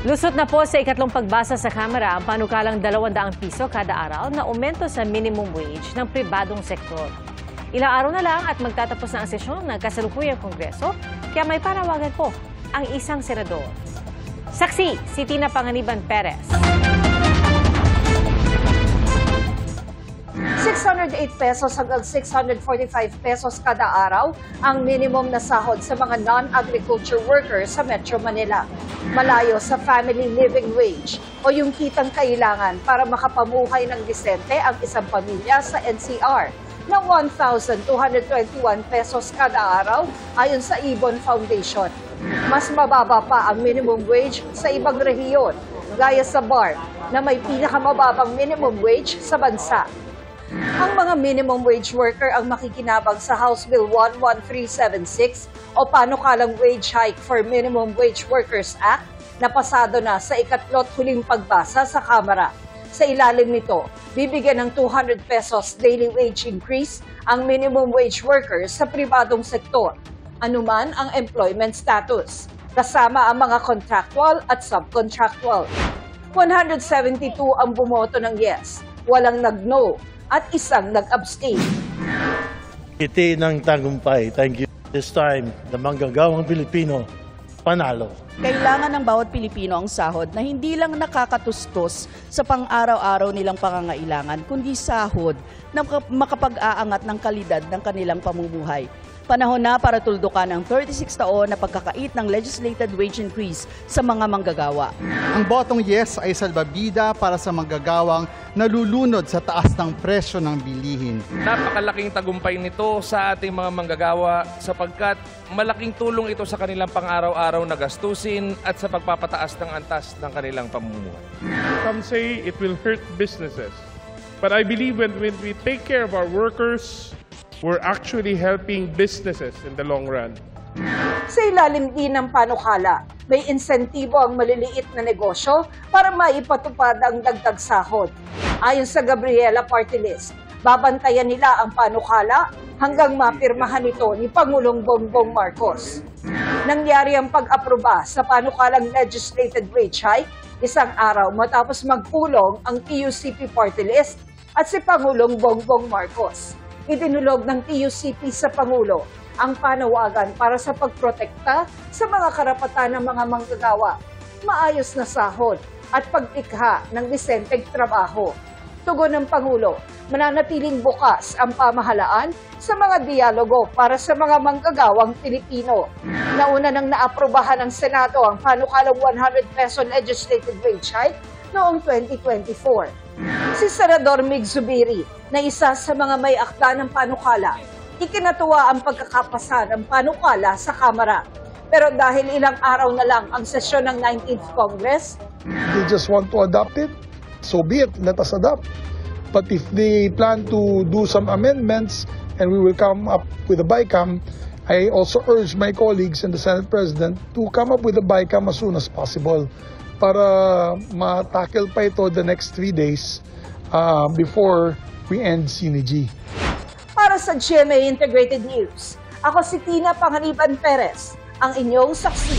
Lusot na po sa ikatlong pagbasa sa Kamara ang panukalang 200 piso kada araw na aumento sa minimum wage ng pribadong sektor. Ilang araw na lang at magtatapos na ang sesyon ng kasalukuyang Kongreso, kaya may panawagan po ang isang senador. Saksi, si Tina Panganiban Perez. 608 pesos hanggang 645 pesos kada araw ang minimum na sahod sa mga non-agriculture workers sa Metro Manila. Malayo sa family living wage o yung kitang kailangan para makapamuhay ng disente ang isang pamilya sa NCR ng 1,221 pesos kada araw ayon sa Ibon Foundation. Mas mababa pa ang minimum wage sa ibang rehiyon, gaya sa BAR na may pinakamababang minimum wage sa bansa. Ang mga minimum wage worker ang makikinabang sa House Bill 11376 o Panukalang Wage Hike for Minimum Wage Workers Act na pasado na sa ikatlo't huling pagbasa sa Kamara. Sa ilalim nito, bibigyan ng 200 pesos daily wage increase ang minimum wage workers sa pribadong sektor, anuman ang employment status, kasama ang mga contractual at subcontractual. 172 ang bumoto ng yes, walang nag-no, at isang nag-abstain. Iti ng tagumpay. Thank you. This time, the manggagawang Pilipino, panalo. Kailangan ng bawat Pilipino ang sahod na hindi lang nakakatustos sa pang-araw-araw nilang pangangailangan, kundi sahod na makapag-aangat ng kalidad ng kanilang pamumuhay. Panahon na para tuldukan ang 36 taon na pagkakait ng legislated wage increase sa mga manggagawa. Ang botong yes ay salbabida para sa manggagawang nalulunod sa taas ng presyo ng bilihin. Napakalaking tagumpay nito sa ating mga manggagawa sapagkat malaking tulong ito sa kanilang pang-araw-araw na gastusin at sa pagpapataas ng antas ng kanilang pamumuhay. Some say it will hurt businesses. But I believe when we take care of our workers, we're actually helping businesses in the long run. Sa ilalim din ng panukala, may insentibo ang maliliit na negosyo para maipatupad ang dagdag sahod. Ayon sa Gabriela Party List, babantayan nila ang panukala hanggang mapirmahan ito ni Pangulong Bongbong Marcos. Nangyari ang pag-aproba sa panukalang legislated wage hike isang araw matapos magpulong ang TUCP Party List at si Pangulong Bongbong Marcos. Idinulog ng TUCP sa Pangulo ang panawagan para sa pagprotekta sa mga karapatan ng mga manggagawa, maayos na sahod at pagtikha ng disenteng trabaho. Tugon ng Pangulo, mananatiling bukas ang pamahalaan sa mga dialogo para sa mga manggagawang Pilipino. Nauna nang naaprubahan ng Senado ang panukalang 100 peso legislated wage hike noong 2024. Si Senador Mig Zubiri, na isa sa mga may akda ng panukala, ikinatuwa ang pagkakapasa ng panukala sa Kamara. Pero dahil ilang araw na lang ang sesyon ng 19th Congress, they just want to adopt it, so be it, let us adopt. But if they plan to do some amendments and we will come up with a BICAM, I also urge my colleagues and the Senate President to come up with a BICAM as soon as possible para ma-tackle pa ito the next 3 days before we end Sinigi. Para sa GMA Integrated News, ako si Tina Panganiban Perez, ang inyong saksi.